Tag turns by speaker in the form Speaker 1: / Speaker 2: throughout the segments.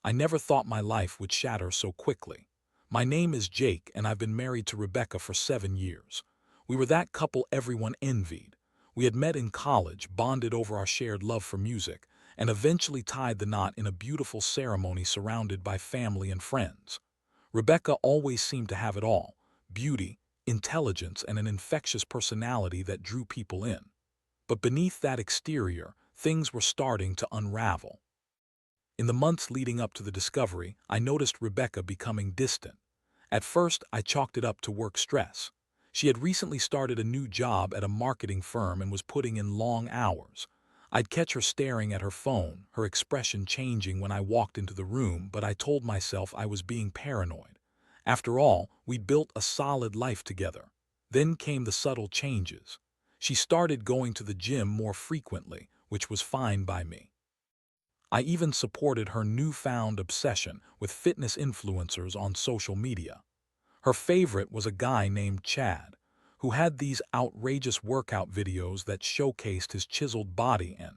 Speaker 1: I never thought my life would shatter so quickly. My name is Jake, and I've been married to Rebecca for 7 years. We were that couple everyone envied. We had met in college, bonded over our shared love for music, and eventually tied the knot in a beautiful ceremony surrounded by family and friends. Rebecca always seemed to have it all: beauty, intelligence, and an infectious personality that drew people in. But beneath that exterior, things were starting to unravel. In the months leading up to the discovery, I noticed Rebecca becoming distant. At first, I chalked it up to work stress. She had recently started a new job at a marketing firm and was putting in long hours. I'd catch her staring at her phone, her expression changing when I walked into the room, but I told myself I was being paranoid. After all, we'd built a solid life together. Then came the subtle changes. She started going to the gym more frequently, which was fine by me. I even supported her newfound obsession with fitness influencers on social media. Her favorite was a guy named Chad, who had these outrageous workout videos that showcased his chiseled body and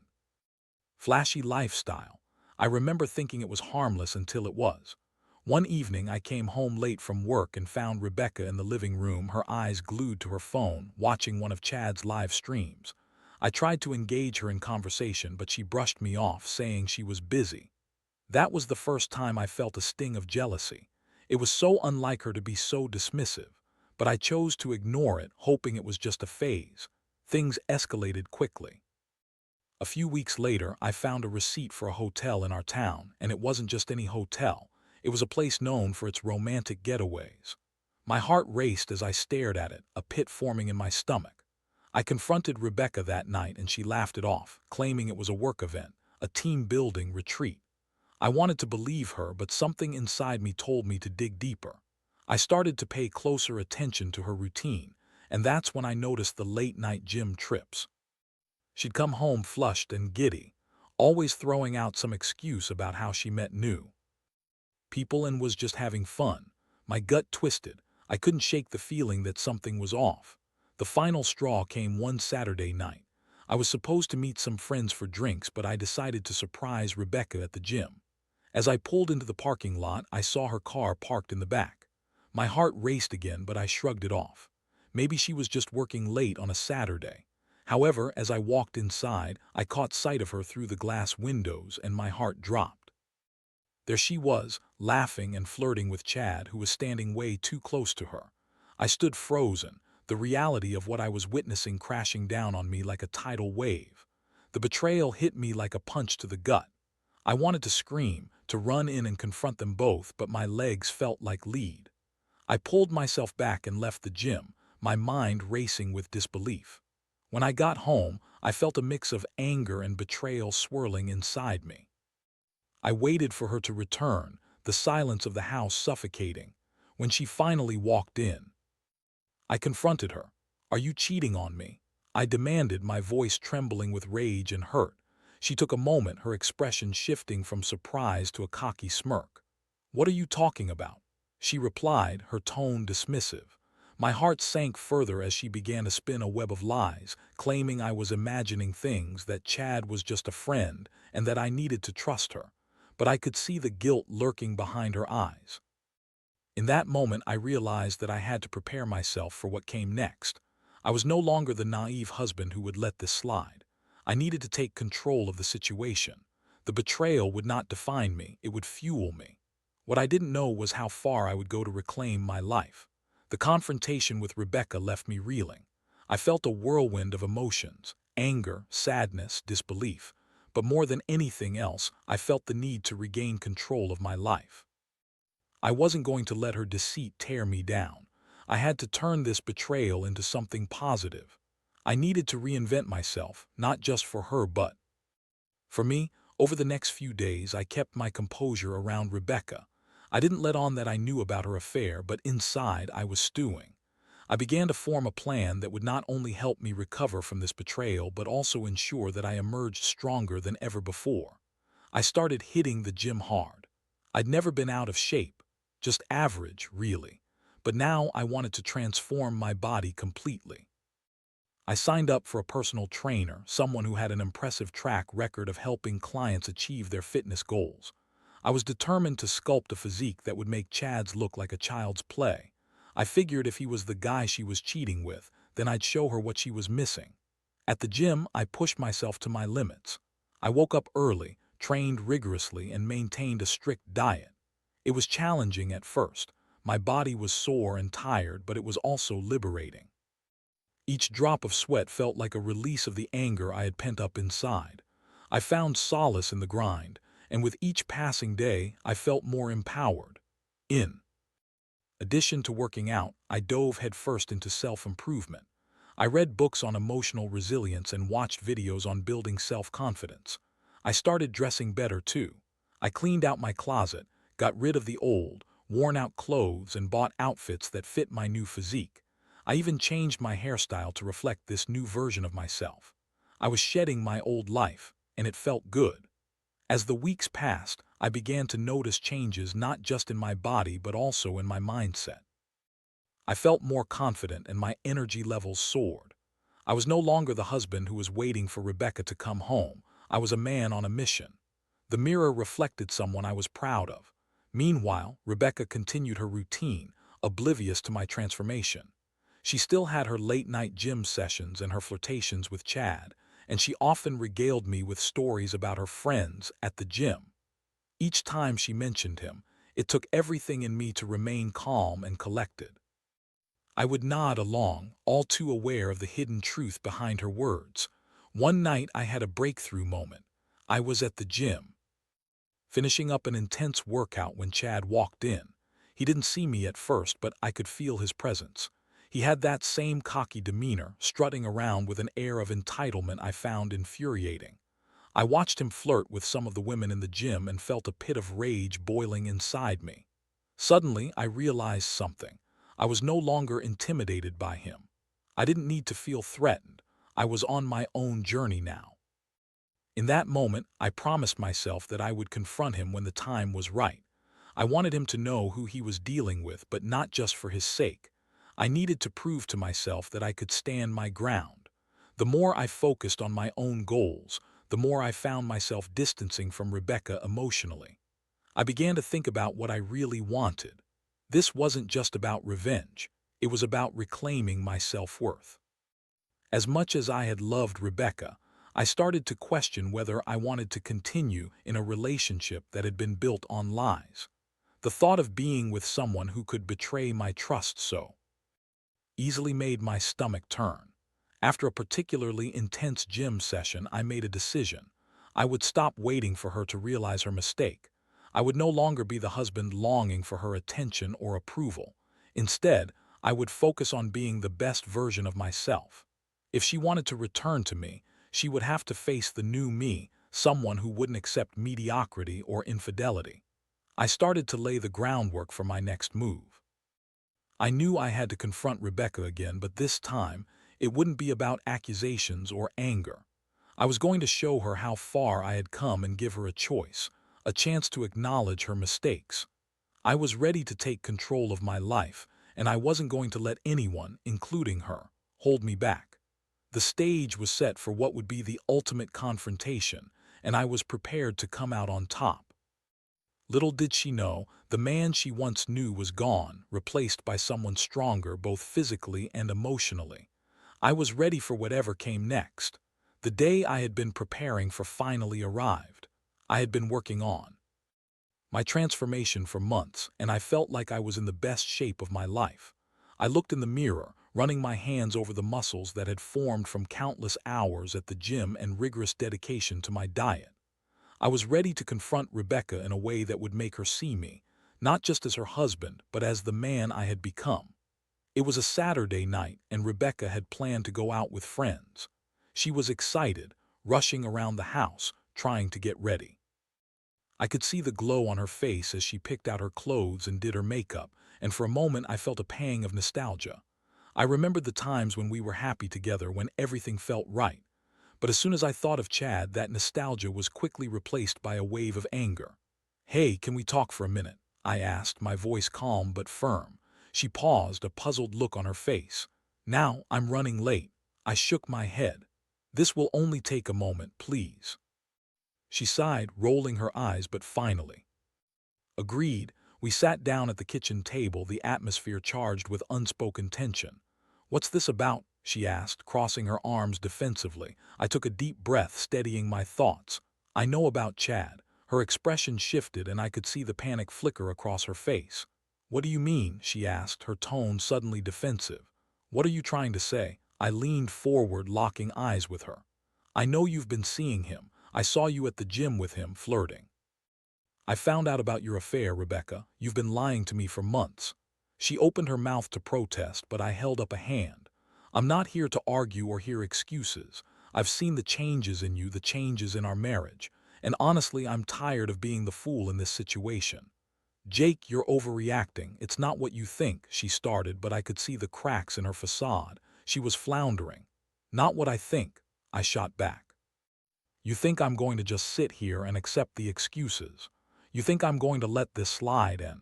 Speaker 1: flashy lifestyle. I remember thinking it was harmless until it was. One evening, I came home late from work and found Rebecca in the living room, her eyes glued to her phone, watching one of Chad's live streams. I tried to engage her in conversation, but she brushed me off, saying she was busy. That was the first time I felt a sting of jealousy. It was so unlike her to be so dismissive, but I chose to ignore it, hoping it was just a phase. Things escalated quickly. A few weeks later, I found a receipt for a hotel in our town, and it wasn't just any hotel. It was a place known for its romantic getaways. My heart raced as I stared at it, a pit forming in my stomach. I confronted Rebecca that night and she laughed it off, claiming it was a work event, a team-building retreat. I wanted to believe her, but something inside me told me to dig deeper. I started to pay closer attention to her routine, and that's when I noticed the late-night gym trips. She'd come home flushed and giddy, always throwing out some excuse about how she met new people and was just having fun. My gut twisted. I couldn't shake the feeling that something was off. The final straw came one Saturday night. I was supposed to meet some friends for drinks, but I decided to surprise Rebecca at the gym. As I pulled into the parking lot, I saw her car parked in the back. My heart raced again, but I shrugged it off. Maybe she was just working late on a Saturday. However, as I walked inside, I caught sight of her through the glass windows and my heart dropped. There she was, laughing and flirting with Chad, who was standing way too close to her. I stood frozen, the reality of what I was witnessing crashing down on me like a tidal wave. The betrayal hit me like a punch to the gut. I wanted to scream, to run in and confront them both, but my legs felt like lead. I pulled myself back and left the gym, my mind racing with disbelief. When I got home, I felt a mix of anger and betrayal swirling inside me. I waited for her to return, the silence of the house suffocating. When she finally walked in, I confronted her. "Are you cheating on me?" I demanded, my voice trembling with rage and hurt. She took a moment, her expression shifting from surprise to a cocky smirk. "What are you talking about?" she replied, her tone dismissive. My heart sank further as she began to spin a web of lies, claiming I was imagining things, that Chad was just a friend, and that I needed to trust her. But I could see the guilt lurking behind her eyes. In that moment, I realized that I had to prepare myself for what came next. I was no longer the naive husband who would let this slide. I needed to take control of the situation. The betrayal would not define me, it would fuel me. What I didn't know was how far I would go to reclaim my life. The confrontation with Rebecca left me reeling. I felt a whirlwind of emotions: anger, sadness, disbelief. But more than anything else, I felt the need to regain control of my life. I wasn't going to let her deceit tear me down. I had to turn this betrayal into something positive. I needed to reinvent myself, not just for her but for me. Over the next few days, I kept my composure around Rebecca. I didn't let on that I knew about her affair, but inside I was stewing. I began to form a plan that would not only help me recover from this betrayal but also ensure that I emerged stronger than ever before. I started hitting the gym hard. I'd never been out of shape, just average, really. But now I wanted to transform my body completely. I signed up for a personal trainer, someone who had an impressive track record of helping clients achieve their fitness goals. I was determined to sculpt a physique that would make Chad's look like a child's play. I figured if he was the guy she was cheating with, then I'd show her what she was missing. At the gym, I pushed myself to my limits. I woke up early, trained rigorously, and maintained a strict diet. It was challenging at first. My body was sore and tired, but it was also liberating. Each drop of sweat felt like a release of the anger I had pent up inside. I found solace in the grind, and with each passing day, I felt more empowered. In addition to working out, I dove headfirst into self-improvement. I read books on emotional resilience and watched videos on building self-confidence. I started dressing better too. I cleaned out my closet, got rid of the old, worn-out clothes and bought outfits that fit my new physique. I even changed my hairstyle to reflect this new version of myself. I was shedding my old life, and it felt good. As the weeks passed, I began to notice changes not just in my body but also in my mindset. I felt more confident and my energy levels soared. I was no longer the husband who was waiting for Rebecca to come home. I was a man on a mission. The mirror reflected someone I was proud of. Meanwhile, Rebecca continued her routine, oblivious to my transformation. She still had her late-night gym sessions and her flirtations with Chad, and she often regaled me with stories about her friends at the gym. Each time she mentioned him, it took everything in me to remain calm and collected. I would nod along, all too aware of the hidden truth behind her words. One night I had a breakthrough moment. I was at the gym, finishing up an intense workout when Chad walked in. He didn't see me at first, but I could feel his presence. He had that same cocky demeanor, strutting around with an air of entitlement I found infuriating. I watched him flirt with some of the women in the gym and felt a pit of rage boiling inside me. Suddenly, I realized something. I was no longer intimidated by him. I didn't need to feel threatened. I was on my own journey now. In that moment, I promised myself that I would confront him when the time was right. I wanted him to know who he was dealing with, but not just for his sake. I needed to prove to myself that I could stand my ground. The more I focused on my own goals, the more I found myself distancing from Rebecca emotionally. I began to think about what I really wanted. This wasn't just about revenge. It was about reclaiming my self-worth. As much as I had loved Rebecca, I started to question whether I wanted to continue in a relationship that had been built on lies. The thought of being with someone who could betray my trust so easily made my stomach turn. After a particularly intense gym session, I made a decision. I would stop waiting for her to realize her mistake. I would no longer be the husband longing for her attention or approval. Instead, I would focus on being the best version of myself. If she wanted to return to me, she would have to face the new me, someone who wouldn't accept mediocrity or infidelity. I started to lay the groundwork for my next move. I knew I had to confront Rebecca again, but this time, it wouldn't be about accusations or anger. I was going to show her how far I had come and give her a choice, a chance to acknowledge her mistakes. I was ready to take control of my life, and I wasn't going to let anyone, including her, hold me back. The stage was set for what would be the ultimate confrontation, and I was prepared to come out on top. Little did she know, the man she once knew was gone, replaced by someone stronger both physically and emotionally. I was ready for whatever came next. The day I had been preparing for finally arrived. I had been working on my transformation for months, and I felt like I was in the best shape of my life. I looked in the mirror, running my hands over the muscles that had formed from countless hours at the gym and rigorous dedication to my diet. I was ready to confront Rebecca in a way that would make her see me, not just as her husband, but as the man I had become. It was a Saturday night, and Rebecca had planned to go out with friends. She was excited, rushing around the house, trying to get ready. I could see the glow on her face as she picked out her clothes and did her makeup, and for a moment I felt a pang of nostalgia. I remembered the times when we were happy together, when everything felt right. But as soon as I thought of Chad, that nostalgia was quickly replaced by a wave of anger. "Hey, can we talk for a minute?" I asked, my voice calm but firm. She paused, a puzzled look on her face. "Now, I'm running late." I shook my head. "This will only take a moment, please." She sighed, rolling her eyes, but finally. Agreed. We sat down at the kitchen table, the atmosphere charged with unspoken tension. What's this about? She asked, crossing her arms defensively. I took a deep breath, steadying my thoughts. I know about Chad. Her expression shifted and I could see the panic flicker across her face. What do you mean? She asked, her tone suddenly defensive. What are you trying to say? I leaned forward, locking eyes with her. I know you've been seeing him. I saw you at the gym with him, flirting. I found out about your affair, Rebecca. You've been lying to me for months. She opened her mouth to protest, but I held up a hand. I'm not here to argue or hear excuses. I've seen the changes in you, the changes in our marriage. And honestly, I'm tired of being the fool in this situation. Jake, you're overreacting. It's not what you think, she started, but I could see the cracks in her facade. She was floundering. Not what I think, I shot back. You think I'm going to just sit here and accept the excuses. You think I'm going to let this slide and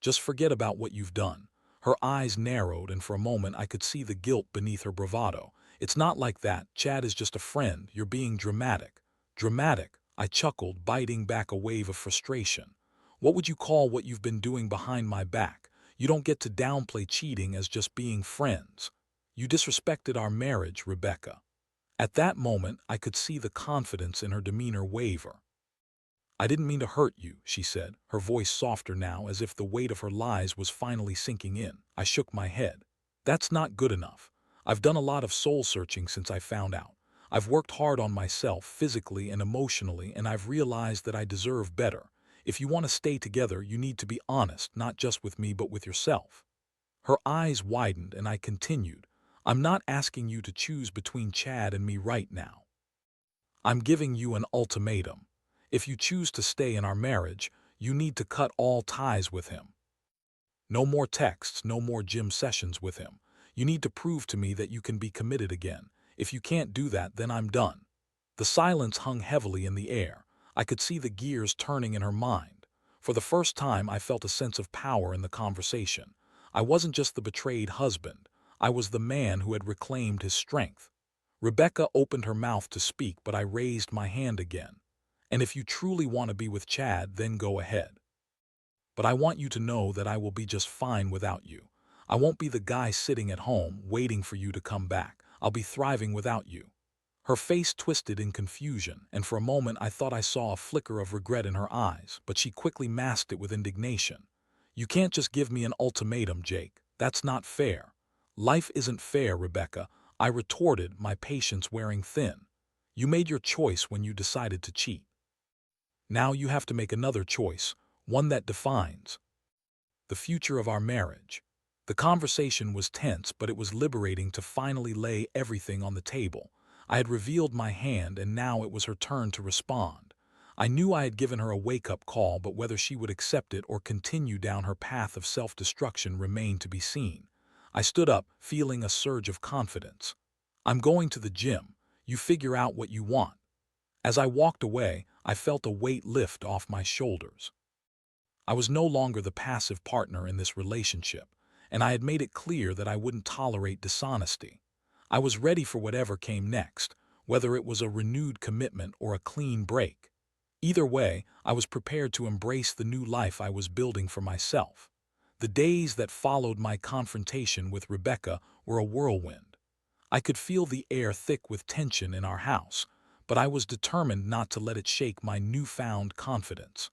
Speaker 1: just forget about what you've done. Her eyes narrowed, and for a moment I could see the guilt beneath her bravado. It's not like that. Chad is just a friend. You're being dramatic. Dramatic? I chuckled, biting back a wave of frustration. What would you call what you've been doing behind my back? You don't get to downplay cheating as just being friends. You disrespected our marriage, Rebecca. At that moment, I could see the confidence in her demeanor waver. I didn't mean to hurt you, she said, her voice softer now, as if the weight of her lies was finally sinking in. I shook my head. That's not good enough. I've done a lot of soul-searching since I found out. I've worked hard on myself, physically and emotionally, and I've realized that I deserve better. If you want to stay together, you need to be honest, not just with me, but with yourself. Her eyes widened, and I continued. I'm not asking you to choose between Chad and me right now. I'm giving you an ultimatum. If you choose to stay in our marriage, you need to cut all ties with him. No more texts, no more gym sessions with him. You need to prove to me that you can be committed again. If you can't do that, then I'm done. The silence hung heavily in the air. I could see the gears turning in her mind. For the first time, I felt a sense of power in the conversation. I wasn't just the betrayed husband. I was the man who had reclaimed his strength. Rebecca opened her mouth to speak, but I raised my hand again. And if you truly want to be with Chad, then go ahead. But I want you to know that I will be just fine without you. I won't be the guy sitting at home waiting for you to come back. I'll be thriving without you. Her face twisted in confusion, and for a moment I thought I saw a flicker of regret in her eyes, but she quickly masked it with indignation. You can't just give me an ultimatum, Jake. That's not fair. Life isn't fair, Rebecca, I retorted, my patience wearing thin. You made your choice when you decided to cheat. Now you have to make another choice, one that defines the future of our marriage. The conversation was tense, but it was liberating to finally lay everything on the table. I had revealed my hand, and now it was her turn to respond. I knew I had given her a wake-up call, but whether she would accept it or continue down her path of self-destruction remained to be seen. I stood up, feeling a surge of confidence. I'm going to the gym. You figure out what you want. As I walked away, I felt a weight lift off my shoulders. I was no longer the passive partner in this relationship, and I had made it clear that I wouldn't tolerate dishonesty. I was ready for whatever came next, whether it was a renewed commitment or a clean break. Either way, I was prepared to embrace the new life I was building for myself. The days that followed my confrontation with Rebecca were a whirlwind. I could feel the air thick with tension in our house, but I was determined not to let it shake my newfound confidence.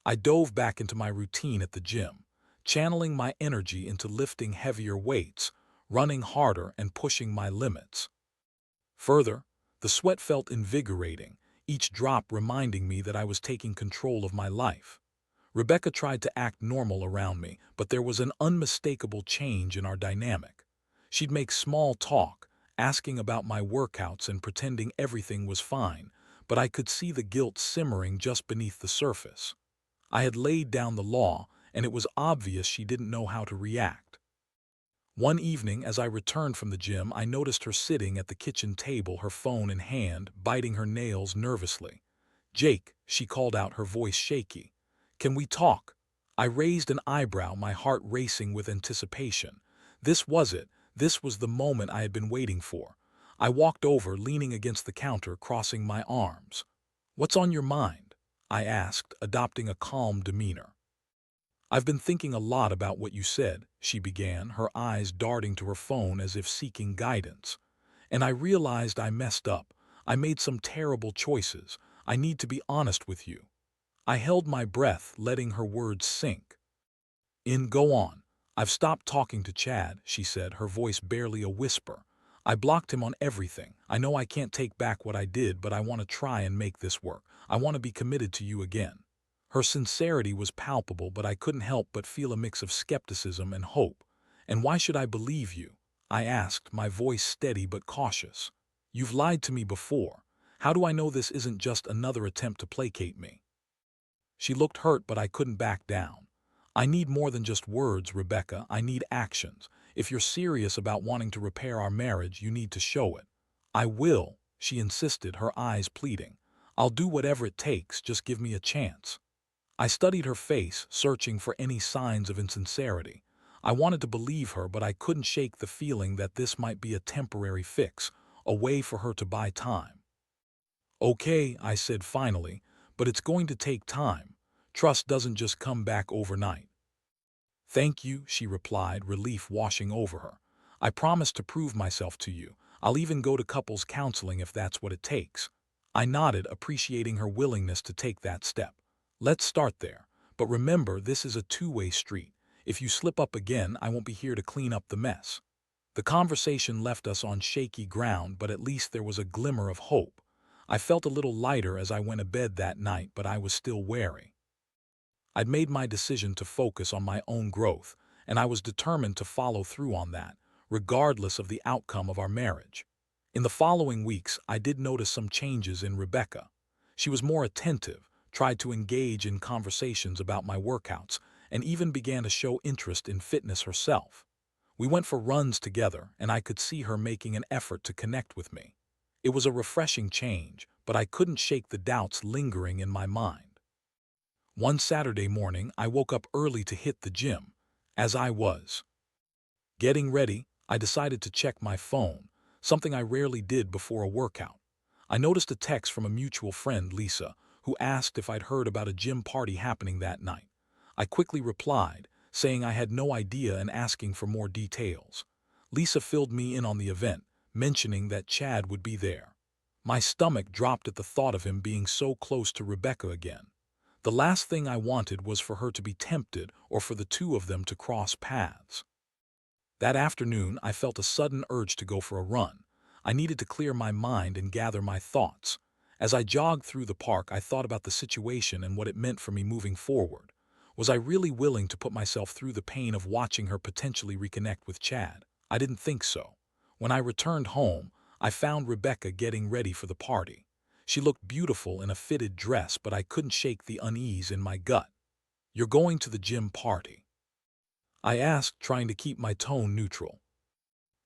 Speaker 1: I dove back into my routine at the gym, channeling my energy into lifting heavier weights, running harder, and pushing my limits. Further, the sweat felt invigorating, each drop reminding me that I was taking control of my life. Rebecca tried to act normal around me, but there was an unmistakable change in our dynamic. She'd make small talk, asking about my workouts and pretending everything was fine, but I could see the guilt simmering just beneath the surface. I had laid down the law, and it was obvious she didn't know how to react. One evening, as I returned from the gym, I noticed her sitting at the kitchen table, her phone in hand, biting her nails nervously. "Jake," she called out, her voice shaky. "Can we talk?" I raised an eyebrow, my heart racing with anticipation. This was it. This was the moment I had been waiting for. I walked over, leaning against the counter, crossing my arms. "What's on your mind?" I asked, adopting a calm demeanor. I've been thinking a lot about what you said, she began, her eyes darting to her phone as if seeking guidance. And I realized I messed up. I made some terrible choices. I need to be honest with you. I held my breath, letting her words sink. Go on. I've stopped talking to Chad, she said, her voice barely a whisper. I blocked him on everything. I know I can't take back what I did, but I want to try and make this work. I want to be committed to you again. Her sincerity was palpable, but I couldn't help but feel a mix of skepticism and hope. And why should I believe you? I asked, my voice steady but cautious. You've lied to me before. How do I know this isn't just another attempt to placate me? She looked hurt, but I couldn't back down. I need more than just words, Rebecca. I need actions. If you're serious about wanting to repair our marriage, you need to show it. I will, she insisted, her eyes pleading. I'll do whatever it takes, just give me a chance. I studied her face, searching for any signs of insincerity. I wanted to believe her, but I couldn't shake the feeling that this might be a temporary fix, a way for her to buy time. Okay, I said finally, but it's going to take time. Trust doesn't just come back overnight. Thank you, she replied, relief washing over her. I promise to prove myself to you. I'll even go to couples counseling if that's what it takes. I nodded, appreciating her willingness to take that step. Let's start there. But remember, this is a two-way street. If you slip up again, I won't be here to clean up the mess. The conversation left us on shaky ground, but at least there was a glimmer of hope. I felt a little lighter as I went to bed that night, but I was still wary. I'd made my decision to focus on my own growth, and I was determined to follow through on that, regardless of the outcome of our marriage. In the following weeks, I did notice some changes in Rebecca. She was more attentive, tried to engage in conversations about my workouts, and even began to show interest in fitness herself. We went for runs together, and I could see her making an effort to connect with me. It was a refreshing change, but I couldn't shake the doubts lingering in my mind. One Saturday morning, I woke up early to hit the gym. As I was getting ready, I decided to check my phone, something I rarely did before a workout. I noticed a text from a mutual friend, Lisa, who asked if I'd heard about a gym party happening that night. I quickly replied, saying I had no idea and asking for more details. Lisa filled me in on the event, mentioning that Chad would be there. My stomach dropped at the thought of him being so close to Rebecca again. The last thing I wanted was for her to be tempted or for the two of them to cross paths. That afternoon, I felt a sudden urge to go for a run. I needed to clear my mind and gather my thoughts. As I jogged through the park, I thought about the situation and what it meant for me moving forward. Was I really willing to put myself through the pain of watching her potentially reconnect with Chad? I didn't think so. When I returned home, I found Rebecca getting ready for the party. She looked beautiful in a fitted dress, but I couldn't shake the unease in my gut. You're going to the gym party? I asked, trying to keep my tone neutral.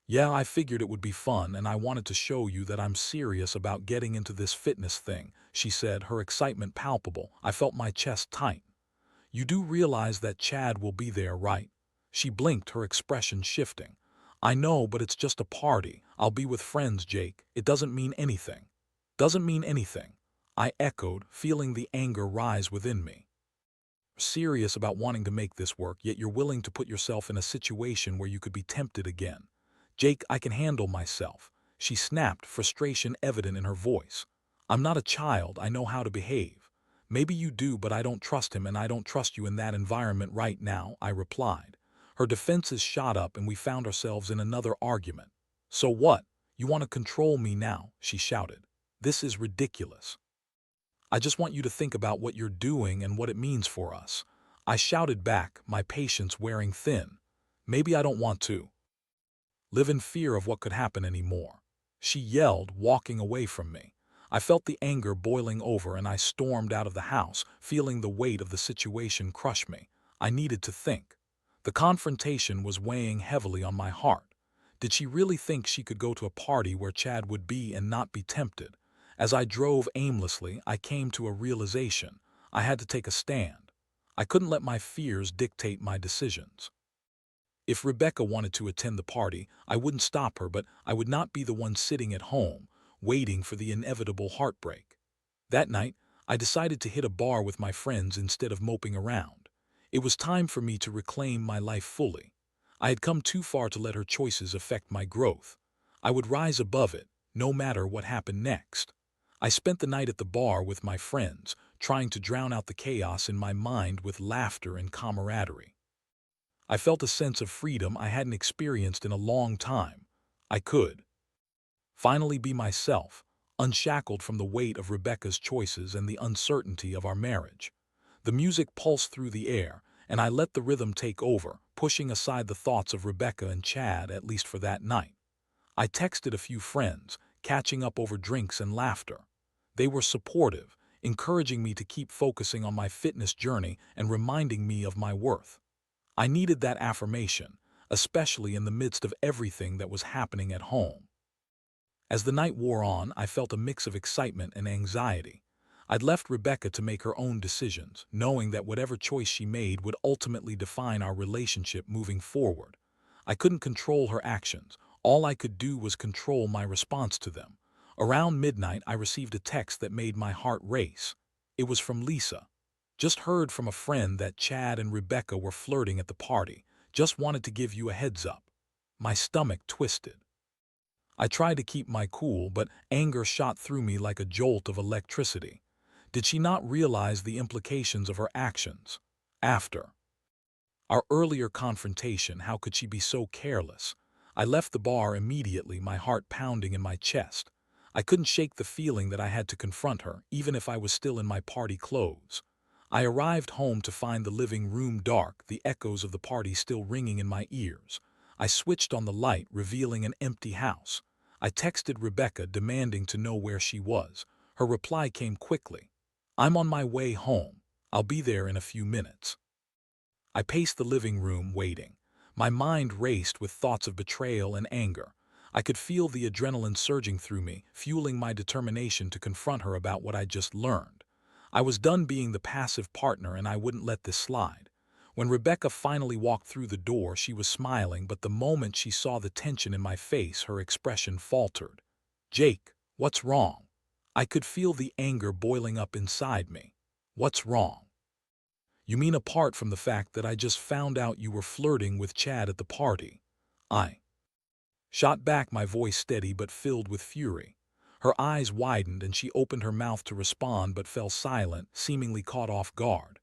Speaker 1: Yeah, I figured it would be fun, and I wanted to show you that I'm serious about getting into this fitness thing, she said, her excitement palpable. I felt my chest tighten. You do realize that Chad will be there, right? She blinked, her expression shifting. I know, but it's just a party. I'll be with friends, Jake. It doesn't mean anything. Doesn't mean anything, I echoed, feeling the anger rise within me. Serious about wanting to make this work, yet you're willing to put yourself in a situation where you could be tempted again. Jake, I can handle myself, she snapped, frustration evident in her voice. I'm not a child, I know how to behave. Maybe you do, but I don't trust him, and I don't trust you in that environment right now, I replied. Her defenses shot up, and we found ourselves in another argument. So what? You want to control me now? She shouted. This is ridiculous. I just want you to think about what you're doing and what it means for us. I shouted back, my patience wearing thin. Maybe I don't want to live in fear of what could happen anymore. She yelled, walking away from me. I felt the anger boiling over, and I stormed out of the house, feeling the weight of the situation crush me. I needed to think. The confrontation was weighing heavily on my heart. Did she really think she could go to a party where Chad would be and not be tempted? As I drove aimlessly, I came to a realization. I had to take a stand. I couldn't let my fears dictate my decisions. If Rebecca wanted to attend the party, I wouldn't stop her, but I would not be the one sitting at home, waiting for the inevitable heartbreak. That night, I decided to hit a bar with my friends instead of moping around. It was time for me to reclaim my life fully. I had come too far to let her choices affect my growth. I would rise above it, no matter what happened next. I spent the night at the bar with my friends, trying to drown out the chaos in my mind with laughter and camaraderie. I felt a sense of freedom I hadn't experienced in a long time. I could finally be myself, unshackled from the weight of Rebecca's choices and the uncertainty of our marriage. The music pulsed through the air, and I let the rhythm take over, pushing aside the thoughts of Rebecca and Chad, at least for that night. I texted a few friends, catching up over drinks and laughter. They were supportive, encouraging me to keep focusing on my fitness journey and reminding me of my worth. I needed that affirmation, especially in the midst of everything that was happening at home. As the night wore on, I felt a mix of excitement and anxiety. I'd left Rebecca to make her own decisions, knowing that whatever choice she made would ultimately define our relationship moving forward. I couldn't control her actions. All I could do was control my response to them. Around midnight, I received a text that made my heart race. It was from Lisa. Just heard from a friend that Chad and Rebecca were flirting at the party. Just wanted to give you a heads up. My stomach twisted. I tried to keep my cool, but anger shot through me like a jolt of electricity. Did she not realize the implications of her actions? After our earlier confrontation, how could she be so careless? I left the bar immediately, my heart pounding in my chest. I couldn't shake the feeling that I had to confront her, even if I was still in my party clothes. I arrived home to find the living room dark, the echoes of the party still ringing in my ears. I switched on the light, revealing an empty house. I texted Rebecca, demanding to know where she was. Her reply came quickly. "I'm on my way home. I'll be there in a few minutes." I paced the living room, waiting. My mind raced with thoughts of betrayal and anger. I could feel the adrenaline surging through me, fueling my determination to confront her about what I'd just learned. I was done being the passive partner, and I wouldn't let this slide. When Rebecca finally walked through the door, she was smiling, but the moment she saw the tension in my face, her expression faltered. "Jake, what's wrong?" I could feel the anger boiling up inside me. "What's wrong? You mean apart from the fact that I just found out you were flirting with Chad at the party?" I shot back, my voice steady but filled with fury. Her eyes widened and she opened her mouth to respond but fell silent, seemingly caught off guard.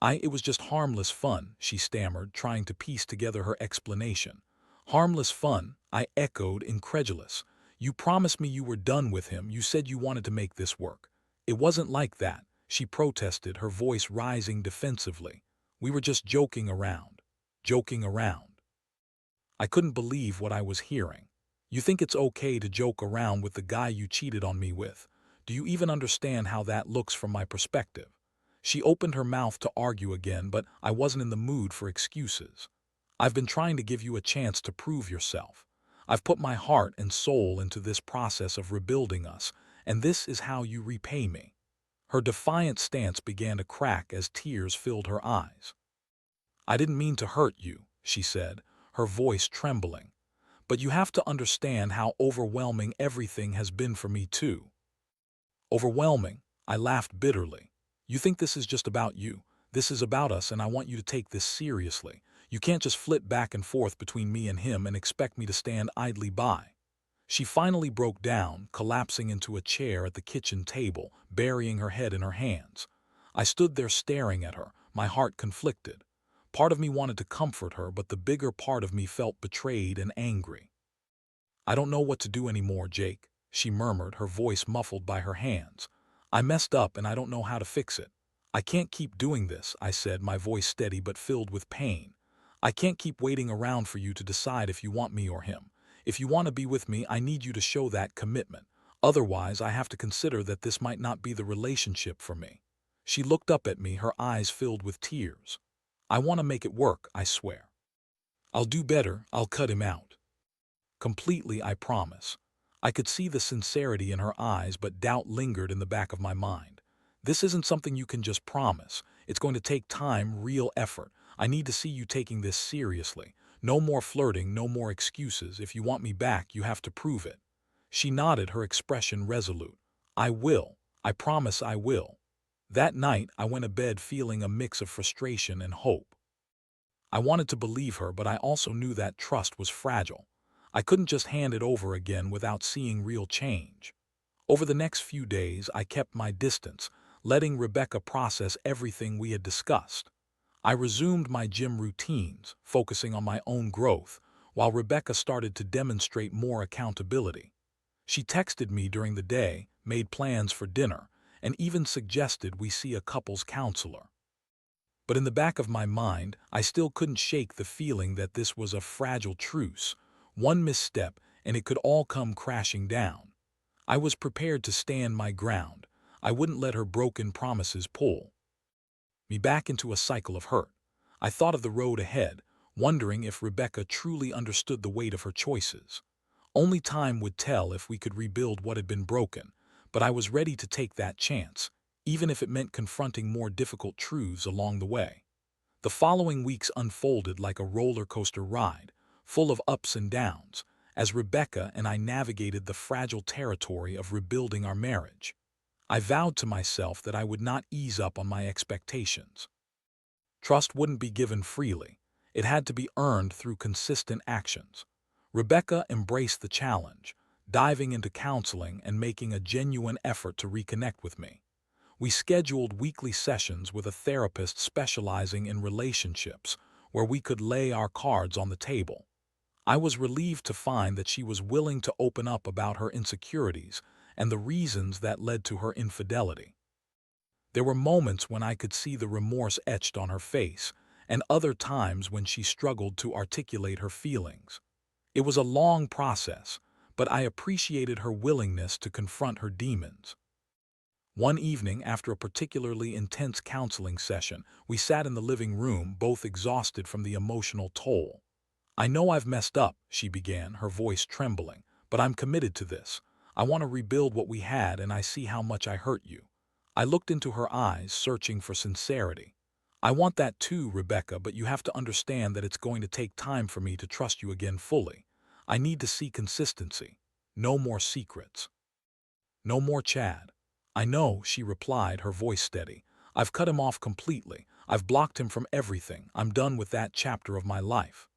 Speaker 1: It was just harmless fun," she stammered, trying to piece together her explanation. "Harmless fun?" I echoed, incredulous. "You promised me you were done with him. You said you wanted to make this work." "It wasn't like that," she protested, her voice rising defensively. "We were just joking around." Joking around? I couldn't believe what I was hearing. "You think it's okay to joke around with the guy you cheated on me with? Do you even understand how that looks from my perspective?" She opened her mouth to argue again, but I wasn't in the mood for excuses. "I've been trying to give you a chance to prove yourself. I've put my heart and soul into this process of rebuilding us, and this is how you repay me." Her defiant stance began to crack as tears filled her eyes. "I didn't mean to hurt you," she said, her voice trembling. "But you have to understand how overwhelming everything has been for me too." "Overwhelming?" I laughed bitterly. "You think this is just about you? This is about us, and I want you to take this seriously. You can't just flip back and forth between me and him and expect me to stand idly by." She finally broke down, collapsing into a chair at the kitchen table, burying her head in her hands. I stood there staring at her, my heart conflicted. Part of me wanted to comfort her, but the bigger part of me felt betrayed and angry. "I don't know what to do anymore, Jake," she murmured, her voice muffled by her hands. "I messed up and I don't know how to fix it." "I can't keep doing this," I said, my voice steady but filled with pain. "I can't keep waiting around for you to decide if you want me or him. If you want to be with me, I need you to show that commitment. Otherwise, I have to consider that this might not be the relationship for me." She looked up at me, her eyes filled with tears. "I want to make it work, I swear. I'll do better, I'll cut him out. Completely, I promise." I could see the sincerity in her eyes, but doubt lingered in the back of my mind. "This isn't something you can just promise. It's going to take time, real effort. I need to see you taking this seriously. No more flirting, no more excuses. If you want me back, you have to prove it." She nodded, her expression resolute. "I will. I promise I will." That night, I went to bed feeling a mix of frustration and hope. I wanted to believe her, but I also knew that trust was fragile. I couldn't just hand it over again without seeing real change. Over the next few days, I kept my distance, letting Rebecca process everything we had discussed. I resumed my gym routines, focusing on my own growth, while Rebecca started to demonstrate more accountability. She texted me during the day, made plans for dinner, and even suggested we see a couples counselor. But in the back of my mind, I still couldn't shake the feeling that this was a fragile truce. One misstep, and it could all come crashing down. I was prepared to stand my ground. I wouldn't let her broken promises pull me back into a cycle of hurt. I thought of the road ahead, wondering if Rebecca truly understood the weight of her choices. Only time would tell if we could rebuild what had been broken, but I was ready to take that chance, even if it meant confronting more difficult truths along the way. The following weeks unfolded like a roller coaster ride, full of ups and downs, as Rebecca and I navigated the fragile territory of rebuilding our marriage. I vowed to myself that I would not ease up on my expectations. Trust wouldn't be given freely. It had to be earned through consistent actions. Rebecca embraced the challenge, diving into counseling and making a genuine effort to reconnect with me. We scheduled weekly sessions with a therapist specializing in relationships, where we could lay our cards on the table. I was relieved to find that she was willing to open up about her insecurities and the reasons that led to her infidelity. There were moments when I could see the remorse etched on her face, and other times when she struggled to articulate her feelings. It was a long process, but I appreciated her willingness to confront her demons. One evening, after a particularly intense counseling session, we sat in the living room, both exhausted from the emotional toll. "I know I've messed up," she began, her voice trembling, "but I'm committed to this. I want to rebuild what we had, and I see how much I hurt you." I looked into her eyes, searching for sincerity. "I want that too, Rebecca, but you have to understand that it's going to take time for me to trust you again fully. I need to see consistency. No more secrets. No more Chad." "I know," she replied, her voice steady. "I've cut him off completely. I've blocked him from everything. I'm done with that chapter of my life."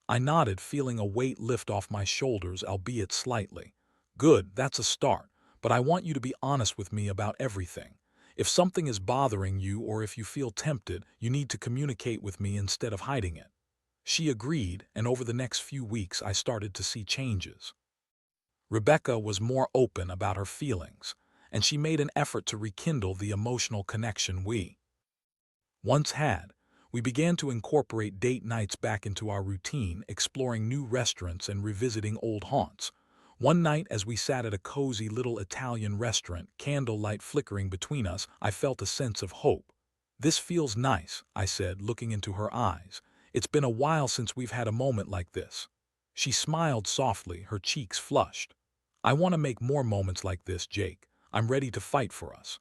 Speaker 1: I nodded, feeling a weight lift off my shoulders, albeit slightly. "Good, that's a start. But I want you to be honest with me about everything. If something is bothering you or if you feel tempted, you need to communicate with me instead of hiding it." She agreed, and over the next few weeks I started to see changes. Rebecca was more open about her feelings, and she made an effort to rekindle the emotional connection we once had. We began to incorporate date nights back into our routine, exploring new restaurants and revisiting old haunts. One night, as we sat at a cozy little Italian restaurant, candlelight flickering between us, I felt a sense of hope. "This feels nice," I said, looking into her eyes. "It's been a while since we've had a moment like this." She smiled softly, her cheeks flushed. "I want to make more moments like this, Jake. I'm ready to fight for us."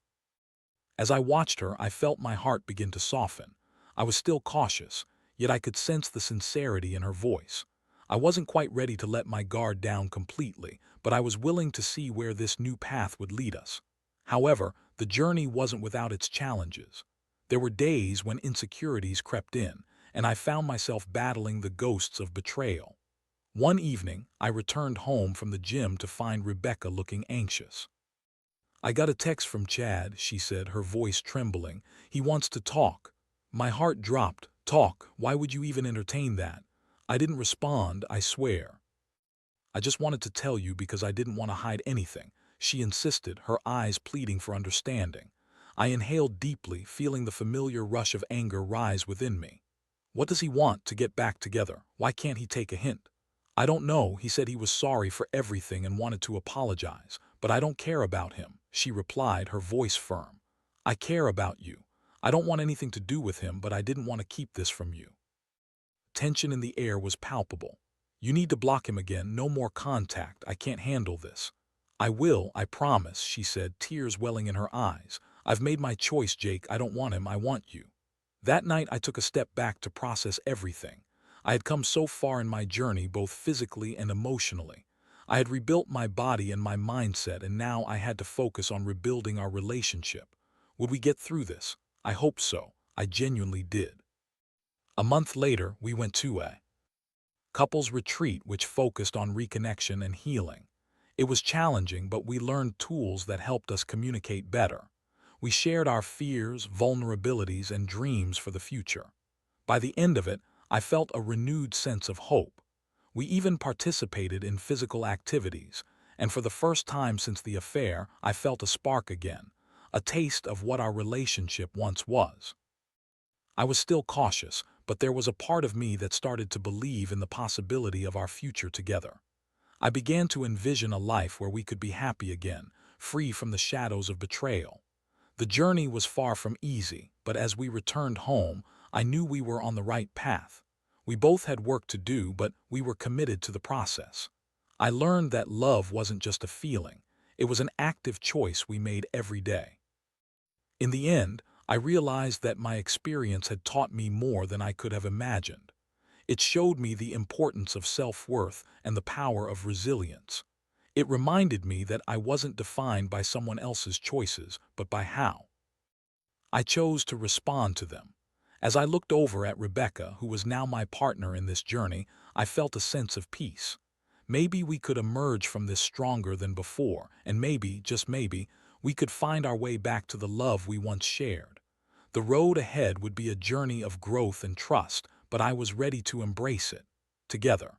Speaker 1: As I watched her, I felt my heart begin to soften. I was still cautious, yet I could sense the sincerity in her voice. I wasn't quite ready to let my guard down completely, but I was willing to see where this new path would lead us. However, the journey wasn't without its challenges. There were days when insecurities crept in, and I found myself battling the ghosts of betrayal. One evening, I returned home from the gym to find Rebecca looking anxious. "I got a text from Chad," she said, her voice trembling. "He wants to talk." My heart dropped. "Talk? Why would you even entertain that?" I didn't respond, I swear. "I just wanted to tell you because I didn't want to hide anything," she insisted, her eyes pleading for understanding. I inhaled deeply, feeling the familiar rush of anger rise within me. "What does he want? To get back together? Why can't he take a hint?" "I don't know. He said he was sorry for everything and wanted to apologize, but I don't care about him," she replied, her voice firm. "I care about you. I don't want anything to do with him, but I didn't want to keep this from you." Tension in the air was palpable. "You need to block him again. No more contact. I can't handle this." "I will, I promise," she said, tears welling in her eyes. "I've made my choice, Jake. I don't want him. I want you." That night I took a step back to process everything. I had come so far in my journey, both physically and emotionally. I had rebuilt my body and my mindset, and now I had to focus on rebuilding our relationship. Would we get through this? I hoped so. I genuinely did. A month later, we went to a couples retreat which focused on reconnection and healing. It was challenging, but we learned tools that helped us communicate better. We shared our fears, vulnerabilities, and dreams for the future. By the end of it, I felt a renewed sense of hope. We even participated in physical activities, and for the first time since the affair, I felt a spark again, a taste of what our relationship once was. I was still cautious, but there was a part of me that started to believe in the possibility of our future together. I began to envision a life where we could be happy again, free from the shadows of betrayal. The journey was far from easy, but as we returned home, I knew we were on the right path. We both had work to do, but we were committed to the process. I learned that love wasn't just a feeling, it was an active choice we made every day. In the end, I realized that my experience had taught me more than I could have imagined. It showed me the importance of self-worth and the power of resilience. It reminded me that I wasn't defined by someone else's choices, but by how I chose to respond to them. As I looked over at Rebecca, who was now my partner in this journey, I felt a sense of peace. Maybe we could emerge from this stronger than before, and maybe, just maybe, we could find our way back to the love we once shared. The road ahead would be a journey of growth and trust, but I was ready to embrace it together.